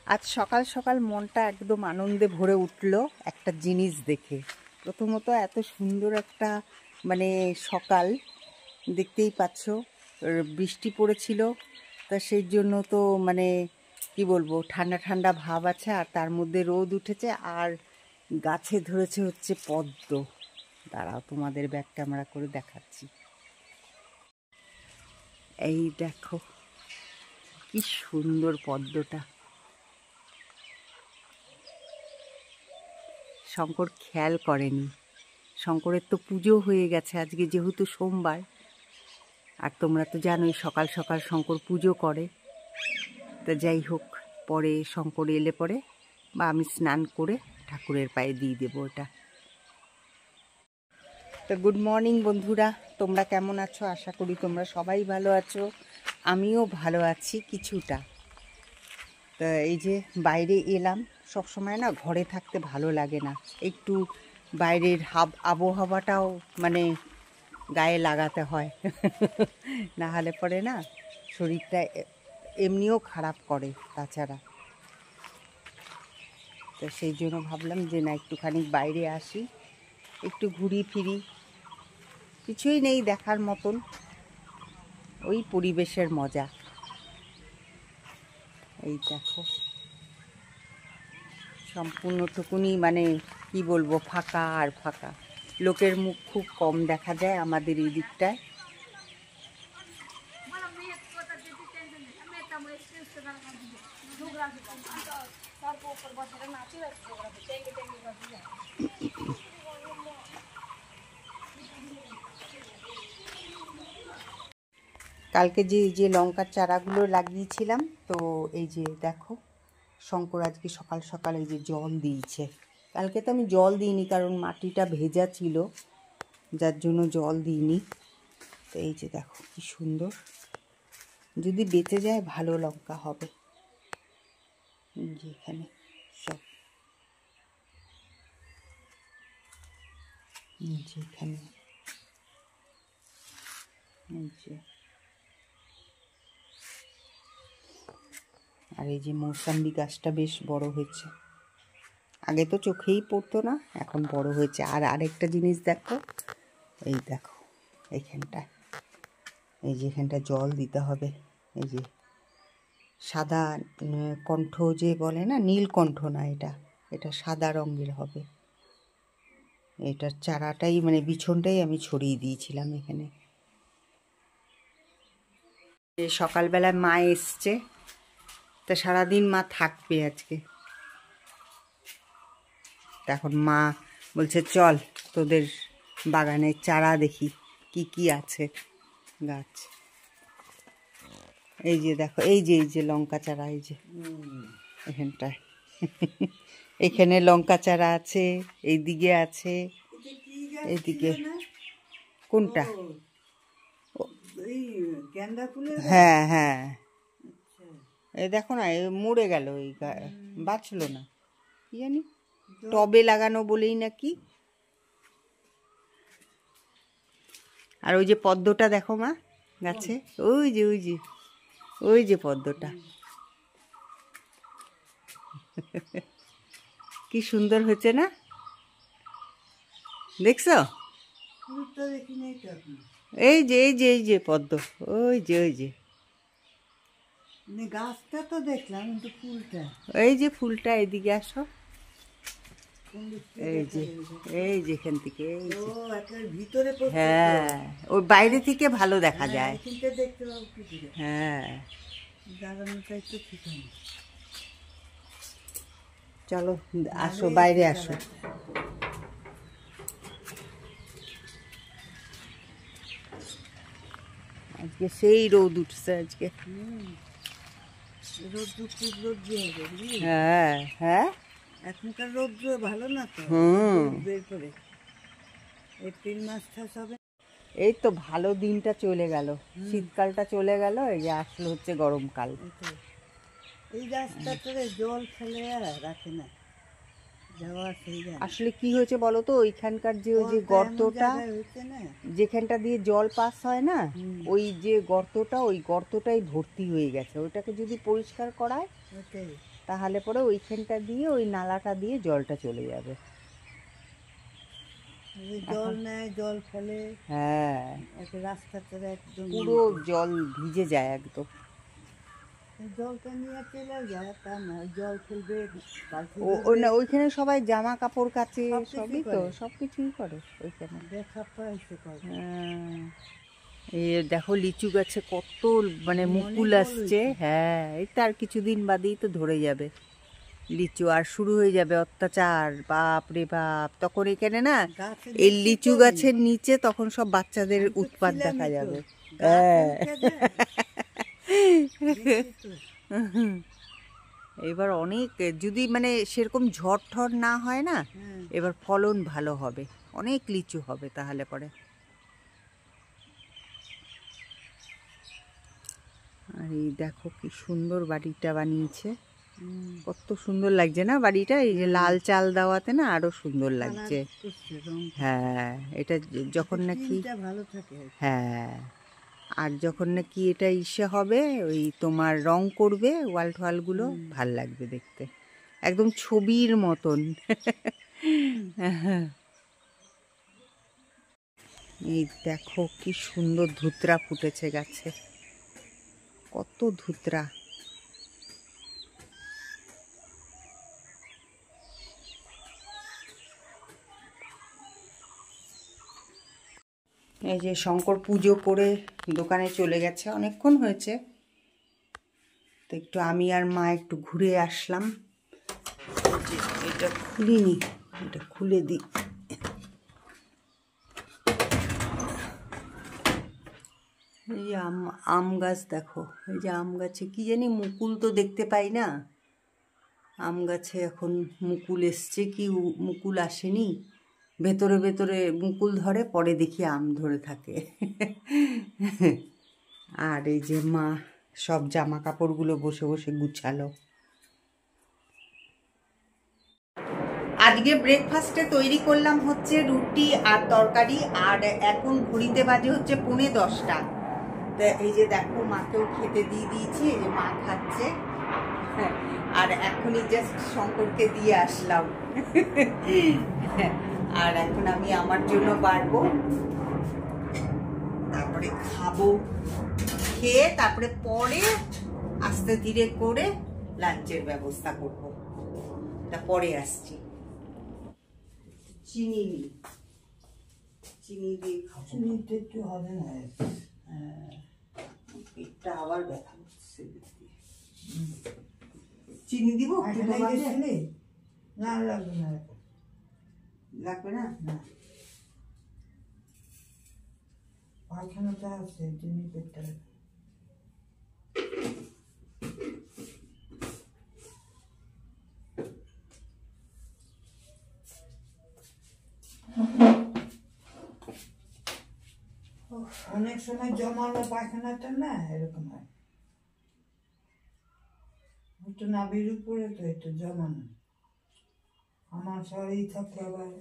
আজ সকাল সকাল মনটা একদম আনন্দে ভরে উঠল একটা জিনিস দেখে। প্রথমত এত সুন্দর একটা মানে সকাল, দেখতেই পাচ্ছ বৃষ্টি পড়েছিল, তা সেই জন্য তো মানে কি বলবো, ঠান্ডা ঠান্ডা ভাব আছে, আর তার মধ্যে রোদ উঠেছে, আর গাছে ধরেছে হচ্ছে পদ্ম। দাঁড়াও তোমাদের ব্যাক ক্যামেরা করে দেখাচ্ছি। এই দেখো কি সুন্দর পদ্মটা। শঙ্কর খেয়াল করেনি, শঙ্করের তো পুজো হয়ে গেছে আজকে যেহেতু সোমবার, আর তোমরা তো জানোই সকাল সকাল শঙ্কর পুজো করে। তা যাই হোক, পরে শঙ্কর এলে পরে বা আমি স্নান করে ঠাকুরের পায়ে দিয়ে দেবো ওটা। তো গুড মর্নিং বন্ধুরা, তোমরা কেমন আছো? আশা করি তোমরা সবাই ভালো আছো, আমিও ভালো আছি কিছুটা। তা এই যে বাইরে এলাম, সব সময় না ঘরে থাকতে ভালো লাগে না, একটু বাইরের আবহাওয়াটাও মানে গায়ে লাগাতে হয় না হলে পরে না শরীরটা এমনিও খারাপ করে তাছাড়া। তো সেই জন্য ভাবলাম যে না একটুখানি বাইরে আসি, একটু ঘুরি ফিরি। কিছুই নেই দেখার মতন, ওই পরিবেশের মজা। এই দেখো সম্পূর্ণটুকুনি মানে কি বলবো, ফাঁকা আর ফাঁকা, লোকের মুখ খুব কম দেখা যায় আমাদের এই দিকটায়। কালকে যে লঙ্কার চারাগুলো লাগিয়েছিলাম, তো এই যে দেখো শঙ্কর আজকে সকাল সকাল এই যে জল দিয়েছে। কালকে তো আমি জল দিইনি, কারণ মাটিটা ভেজা ছিল, যার জন্য জল দিইনি। তো এই যে দেখো কি সুন্দর, যদি বেঁচে যায় ভালো লঙ্কা হবে। যে এখানে সব এখানে আর এই যে মৌসাম্বি গাছটা বেশ বড় হয়েছে, আগে তো চোখেই পড়তো না, এখন বড় হয়েছে। আর আরেকটা জিনিস দেখো, এই দেখো এইখানটায়, এই যে এখানটা জল দিতে হবে। এই যে সাদা কণ্ঠ যে বলে না, নীলকণ্ঠ না, এটা সাদা রঙের হবে। এটার চারাটাই মানে বিছনটাই আমি ছড়িয়ে দিয়েছিলাম এখানে। সকালবেলায় মা এসছে, তা সারাদিন মা থাকবে আজকে। এখন মা বলছে চল তোদের বাগানের চারা দেখি কি কি আছে গাছ। এই যে দেখো, এই যে লঙ্কা চারা, এই যে এখানটায় এখানে লঙ্কা চারা আছে, এইদিকে আছে, এইদিকে। কোনটা? হ্যাঁ হ্যাঁ, এই দেখো না, মরে গেল, এই বাঁচলো না, কি জানি টবে লাগানো বলেই নাকি। আর ওই যে পদ্মটা দেখো মা গাছে, ওই যে পদ্মটা কি সুন্দর হয়েছে না, দেখছো? এই যে পদ্ম, ওই যে গাছটা তো দেখলাম, কিন্তু ফুলটা, এই যে ফুলটা, এদিকে আসো, এই যে এখান থেকে ভিতরে, হ্যাঁ ওই বাইরে থেকে ভালো দেখা যায়। হ্যাঁ চলো আসো, বাইরে আসো। আজকে সেই রোদ উঠছে আজকে, হ্যাঁ হ্যাঁ, এখনকার রৌদ্র ভালো না তো, বের করে এপ্রিল মাসটা সবে। এই তো ভালো দিনটা চলে গেল, শীতকালটা চলে গেল, এই যে আসলে হচ্ছে গরমকাল। এই গাছটাতে জল ফেলে রাখে না, আসলে কি হয়েছে বলো তো, ওইখানকার যে ওই যে গর্তটা, যেখানটা দিয়ে জল পাস হয় না, ওই যে গর্তটা, ওই গর্তটাই ভর্তি হয়ে গেছে। ওইটাকে যদি পরিষ্কার করায় তাহলে পরে ওইখানটা দিয়ে ওই নালাটা দিয়ে জলটা চলে যাবে। জল নেয়, জল ফেলে, হ্যাঁ রাস্তাটা একদম পুরো জল ভিজে যায় একদম। জলটা নিয়ে চলে যায়, তা না জল ফেলবে, ওইখানে সবাই জামা কাপড় কাচে, সবই তো সবকিছুই করে ওইখানে। এই দেখো লিচু গাছে কত মানে মুকুল আসছে। হ্যাঁ এই তো আর কিছুদিন বাদেই তো ধরে যাবে লিচু, আর শুরু হয়ে যাবে অত্যাচার। বাপ রে বাপ, তখন এখানে না এই লিচু গাছের নিচে তখন সব বাচ্চাদের উৎপাত দেখা যাবে। হ্যাঁ এবার অনেক যদি মানে সেরকম ঝড় ঠড় না হয় না, এবার ফলন ভালো হবে, অনেক লিচু হবে তাহলে পরে। আর এই দেখো কি সুন্দর বাড়িটা বানিয়েছে, কত সুন্দর লাগছে না বাড়িটা। এই যে লাল চাল দেওয়াতে না আরো সুন্দর লাগছে। হ্যাঁ এটা যখন নাকি ভালো থাকে, হ্যাঁ আর যখন নাকি এটা ইসে হবে ওই তোমার রং করবে ওয়াল টোয়ালগুলো, ভাল লাগবে দেখতে, একদম ছবির মতন। এই দেখো কি সুন্দর ধুতরা ফুটেছে গাছে, কত ধুতরা। এই যে শঙ্কর পুজো করে দোকানে চলে গেছে, অনেকক্ষণ হয়েছে, তো একটু আমি আর মা একটু ঘুরে আসলাম। এটা খুলিনি, এটা খুলে দিই। এই যে আম গাছ দেখো, এই যে আম গাছে কি জানি মুকুল তো দেখতে পাই না, আম গাছে এখন মুকুল এসছে কি মুকুল আসেনি, ভেতরে ভেতরে মুকুল ধরে, পরে দেখি আম ধরে থাকে। আর এই যে মা সব জামা কাপড়গুলো বসে বসে গুছালো। আজকে ব্রেকফাস্টে তৈরি করলাম হচ্ছে রুটি আর তরকারি, আর এখন ঘড়িতে বাজে হচ্ছে 10:45। তা এই যে দেখো মাকেও খেতে দিয়ে দিয়েছি, এই যে মা খাচ্ছে, আর এখনই জাস্ট শঙ্করকে দিয়ে আসলাম। আর এখন আমি আমার জন্য বাড়বো, তারপরে খাবো, খেয়ে তারপরে পরে আস্তে ধীরে করে লাঞ্চের ব্যবস্থা করবো। তা পরে আসছি। চিনি দিয়ে খাবো, চিনিতে একটু হবে না, পেটটা আবার ব্যথা করছে। চিনি দিব না, লাগবে না, লাগবে না, পায়খানাটা আছে, চিনি পেটটা। অনেক সময় জমানো পায়খানাটা না এরকম হয়, একটু নাভির উপরে তো একটু জমানো, আমার শরীর থাকে আবার।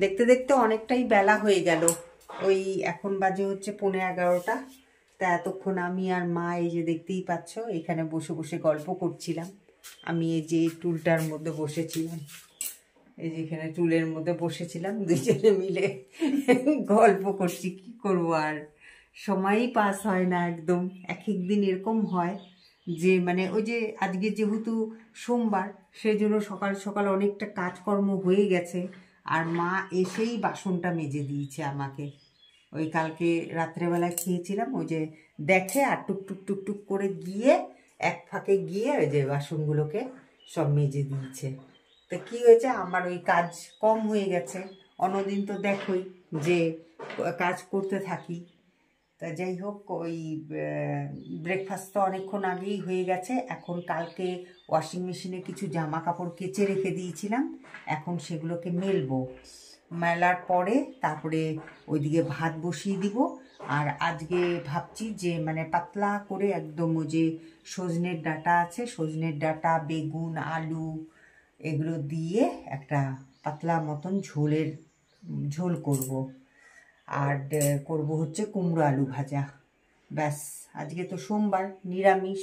দেখতে দেখতে অনেকটাই বেলা হয়ে গেল। ওই এখন বাজে হচ্ছে 11:15। তা এতক্ষণ আমি আর মা এই যে দেখতেই পাচ্ছ এখানে বসে বসে গল্প করছিলাম। আমি এই যে টুলটার মধ্যে বসেছিলাম, এই যে এখানে টুলের মধ্যে বসেছিলাম, দুইজনে মিলে গল্প করছি। কি করবো আর, সময়ই পাস হয় না একদম। এক এক দিন এরকম হয় যে মানে ওই যে আজকে যেহেতু সোমবার, সেজন্য সকাল সকাল অনেকটা কাজকর্ম হয়ে গেছে। আর মা এসেই বাসনটা মেজে দিয়েছে আমাকে। ওই কালকে রাত্রেবেলায় খেয়েছিলাম, ওই যে দেখে আর টুকটুক টুকটুক করে গিয়ে এক ফাঁকে গিয়ে ওই যে বাসনগুলোকে সব মেজে দিয়েছে। তো কী হয়েছে, আমার ওই কাজ কম হয়ে গেছে। অন্যদিন তো দেখোই যে কাজ করতে থাকি। তা যাই হোক, ওই ব্রেকফাস্ট তো অনেকক্ষণ আগেই হয়ে গেছে। এখন কালকে ওয়াশিং মেশিনে কিছু জামা কাপড় কেচে রেখে দিয়েছিলাম, এখন সেগুলোকে মেলবো। মেলার পরে তারপরে ওইদিকে ভাত বসিয়ে দিব। আর আজকে ভাবছি যে মানে পাতলা করে একদম ওই যে সজনের ডাঁটা আছে, সজনের ডাঁটা, বেগুন, আলু এগুলো দিয়ে একটা পাতলা মতন ঝোল করব। আর করব হচ্ছে কুমড়ো আলু ভাজা। ব্যাস, আজকে তো সোমবার, নিরামিষ,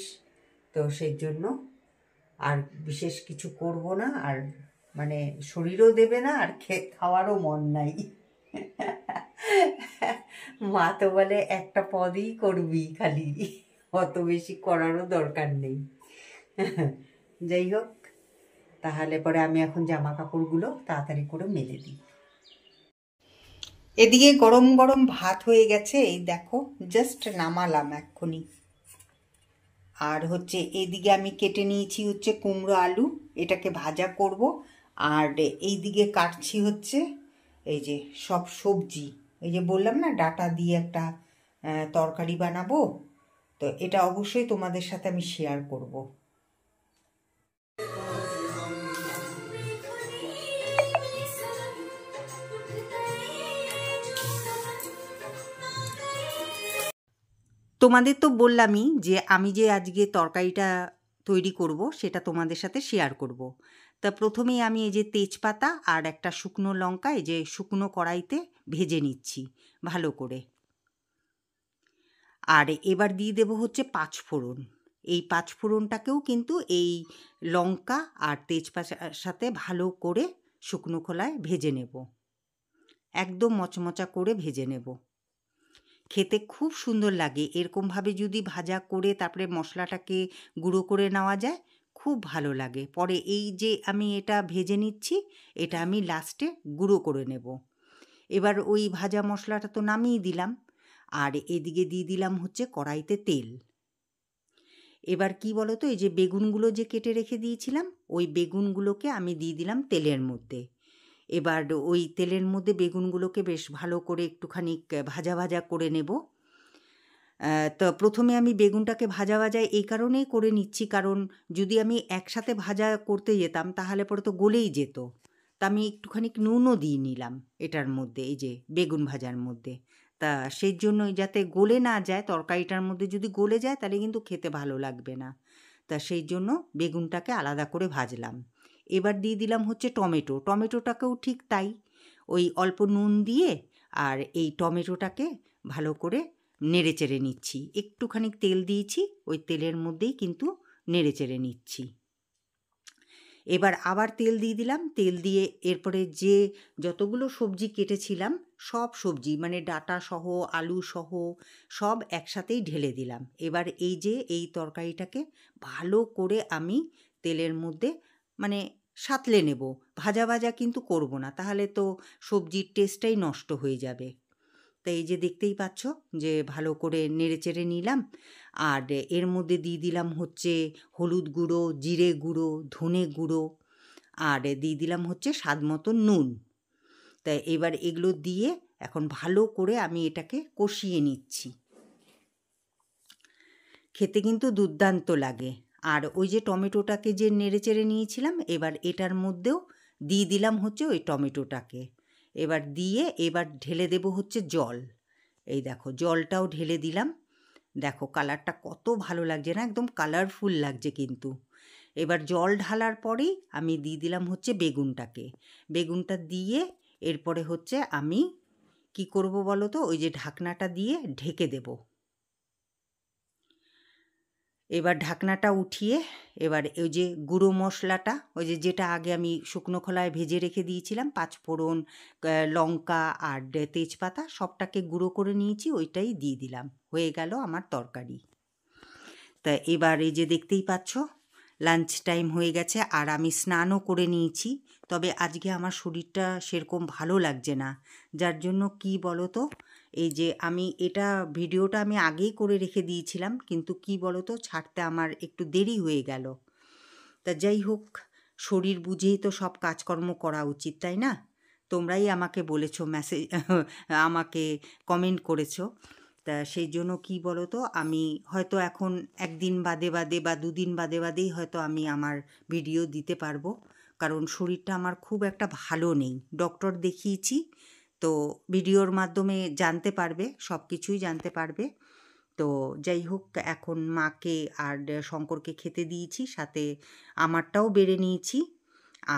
তো সেই জন্য আর বিশেষ কিছু করব না। আর মানে শরীরও দেবে না, আর খাওয়ারও মন নাই। মা তো বলে একটা পদই করবি খালি, অত বেশি করারও দরকার নেই। যাই হোক, তাহলে পরে আমি এখন জামা কাপড়গুলো তাড়াতাড়ি করে মেলে দিই। এদিকে গরম গরম ভাত হয়ে গেছে, এই দেখো জাস্ট নামালাম এক্ষুনি। আর হচ্ছে এইদিকে আমি কেটে নিয়েছি হচ্ছে কুমড়ো আলু, এটাকে ভাজা করব। আর এইদিকে কাটছি হচ্ছে এই যে সব সবজি, এই যে বললাম না ডাঁটা দিয়ে একটা তরকারি বানাবো, তো এটা অবশ্যই তোমাদের সাথে আমি শেয়ার করব। তোমাদের তো বললামই যে আমি যে আজকে তরকারিটা তৈরি করব সেটা তোমাদের সাথে শেয়ার করব। তা প্রথমেই আমি এই যে তেজপাতা আর একটা শুকনো লঙ্কা এই যে শুকনো কড়াইতে ভেজে নিচ্ছি ভালো করে। আর এবার দিয়ে দেব হচ্ছে পাঁচফোড়ন। এই পাঁচফোড়নটাকেও কিন্তু এই লঙ্কা আর তেজপাতার সাথে ভালো করে শুকনো খোলায় ভেজে নেব, একদম মচমচা করে ভেজে নেব। খেতে খুব সুন্দর লাগে এরকমভাবে যদি ভাজা করে তারপরে মশলাটাকে গুঁড়ো করে নেওয়া যায়, খুব ভালো লাগে। পরে এই যে আমি এটা ভেজে নিচ্ছি, এটা আমি লাস্টে গুঁড়ো করে নেব। এবার ওই ভাজা মশলাটা তো নামিয়ে দিলাম, আর এদিকে দিয়ে দিলাম হচ্ছে কড়াইতে তেল। এবার কি বলো তো, এই যে বেগুনগুলো যে কেটে রেখে দিয়েছিলাম, ওই বেগুনগুলোকে আমি দিয়ে দিলাম তেলের মধ্যে। এবার ওই তেলের মধ্যে বেগুনগুলোকে বেশ ভালো করে একটুখানি ভাজা ভাজা করে নেব। তো প্রথমে আমি বেগুনটাকে ভাজা ভাজা এই কারণেই করে নিচ্ছি, কারণ যদি আমি একসাথে ভাজা করতে যেতাম তাহলে পরে তো গলেই যেত। তা আমি একটুখানি নুনও দিয়ে নিলাম এটার মধ্যে, এই যে বেগুন ভাজার মধ্যে। তা সেই জন্যই যাতে গলে না যায়, তরকারিটার মধ্যে যদি গলে যায় তাহলে কিন্তু খেতে ভালো লাগবে না। তা সেই জন্য বেগুনটাকে আলাদা করে ভাজলাম। এবার দিয়ে দিলাম হচ্ছে টমেটো, টমেটোটাকেও ঠিক তাই, ওই অল্প নুন দিয়ে আর এই টমেটোটাকে ভালো করে নেড়ে চেড়ে নিচ্ছি। একটুখানি তেল দিয়েছি, ওই তেলের মধ্যেই কিন্তু নেড়ে চেড়ে নিচ্ছি। এবার আবার তেল দিয়ে দিলাম, তেল দিয়ে এরপরে যে যতগুলো সবজি কেটেছিলাম সব সবজি মানে ডাঁটা সহ আলু সহ সব একসাথেই ঢেলে দিলাম। এবার এই যে এই তরকারিটাকে ভালো করে আমি তেলের মধ্যে মানে সাঁতলে নেব, ভাজা ভাজা কিন্তু করব না, তাহলে তো সবজির টেস্টটাই নষ্ট হয়ে যাবে। তো এই যে দেখতেই পাচ্ছ যে ভালো করে নেড়েচেড়ে নিলাম। আর এর মধ্যে দিয়ে দিলাম হচ্ছে হলুদ গুঁড়ো, জিরে গুঁড়ো, ধনে গুঁড়ো, আর দিয়ে দিলাম হচ্ছে স্বাদ মতো নুন। তাই এবার এগুলো দিয়ে এখন ভালো করে আমি এটাকে কষিয়ে নিচ্ছি। খেতে কিন্তু দুর্দান্ত লাগে। আর ওই যে টমেটোটাকে যে নেড়েচেড়ে নিয়েছিলাম, এবার এটার মধ্যেও দিয়ে দিলাম হচ্ছে ওই টমেটোটাকে। এবার দিয়ে এবার ঢেলে দেব হচ্ছে জল। এই দেখো জলটাও ঢেলে দিলাম। দেখো কালারটা কত ভালো লাগছে না, একদম কালারফুল লাগছে কিন্তু। এবার জল ঢালার পরেই আমি দিয়ে দিলাম হচ্ছে বেগুনটাকে। বেগুনটা দিয়ে এরপরে হচ্ছে আমি কি করব বলো তো, ওই যে ঢাকনাটা দিয়ে ঢেকে দেব। এবার ঢাকনাটা উঠিয়ে এবার ওই যে গুঁড়ো মশলাটা, ওই যে যেটা আগে আমি শুকনো খোলায় ভেজে রেখে দিয়েছিলাম, পাঁচফোড়ন, লঙ্কা আর তেজপাতা সবটাকে গুঁড়ো করে নিয়েছি, ওইটাই দিয়ে দিলাম। হয়ে গেল আমার তরকারি। তা এবার এই যে দেখতেই পাচ্ছ লাঞ্চ টাইম হয়ে গেছে, আর আমি স্নানও করে নিয়েছি। তবে আজকে আমার শরীরটা সেরকম ভালো লাগছে না, যার জন্য কি বলো তো, এই যে আমি ভিডিওটা আমি আগেই করে রেখে দিয়েছিলাম, কিন্তু কি বলো তো, ছাড়তে আমার একটু দেরি হয়ে গেল। তা যাই হোক, শরীর বুঝেই তো সব কাজকর্ম করা উচিত, তাই না? তোমরাই আমাকে বলেছো, মেসেজ আমাকে কমেন্ট করেছো। তা সেই জন্য কি বলো তো, আমি হয়তো এখন একদিন বাদে বাদে বা দুদিন বাদে বাদেই হয়তো আমি আমার ভিডিও দিতে পারবো, কারণ শরীরটা আমার খুব একটা ভালো নেই। ডক্টর দেখিয়েছি, তো ভিডিওর মাধ্যমে জানতে পারবে, সব কিছুই জানতে পারবে। তো যাই হোক, এখন মাকে আর শঙ্করকে খেতে দিয়েছি, সাথে আমারটাও বেড়ে নিয়েছি।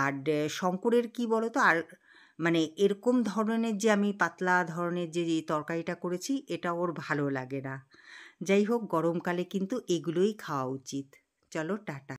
আর শঙ্করের কি বলো তো, আর মানে এরকম ধরনের যে আমি পাতলা ধরনের যে তরকারিটা করেছি, এটা ওর ভালো লাগে না। যাই হোক, গরমকালে কিন্তু এগুলোই খাওয়া উচিত। চলো টাটা।